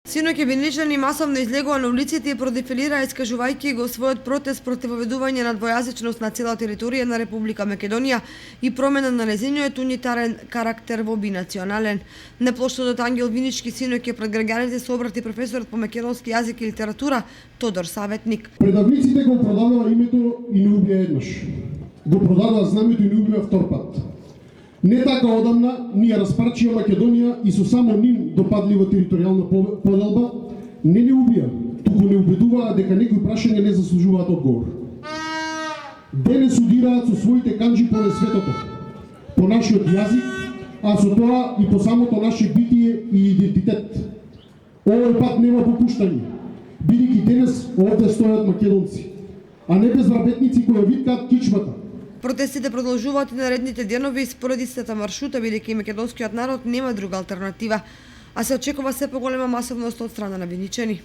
Синоќа виничани масовно излегува на улиците и продефилира искажувајќи го својот протест против воведување на двојазичност на цела територија на Република Македонија и промена на нејзиниот унитарен карактер во бинационален. На плоштадот Ангел Винички синоќа пред граѓаните се обрати професорот по македонски јазик и литература Тодор Саветник. Предавниците го продадува името и не убија еднаш. Го продадува знамето и не убија втор пат. Не така одамна, ние распарчија Македонија и со само ним допадлива територијална поделба не убија, туку не убедуваа дека некои прашања не заслужуваат одговор. Денес удираат со своите канџи по светото, по нашиот јазик, а со тоа и по самото наше битие и идентитет. Овој пат нема попуштање, бидејќи денес овде стојат македонци, а не безработници кои виткаат кичмата. Протестите продолжуваат и наредните денови според истата маршрута, бидејќи македонскиот народ нема друга алтернатива, а се очекува се поголема масовност од страна на виничани.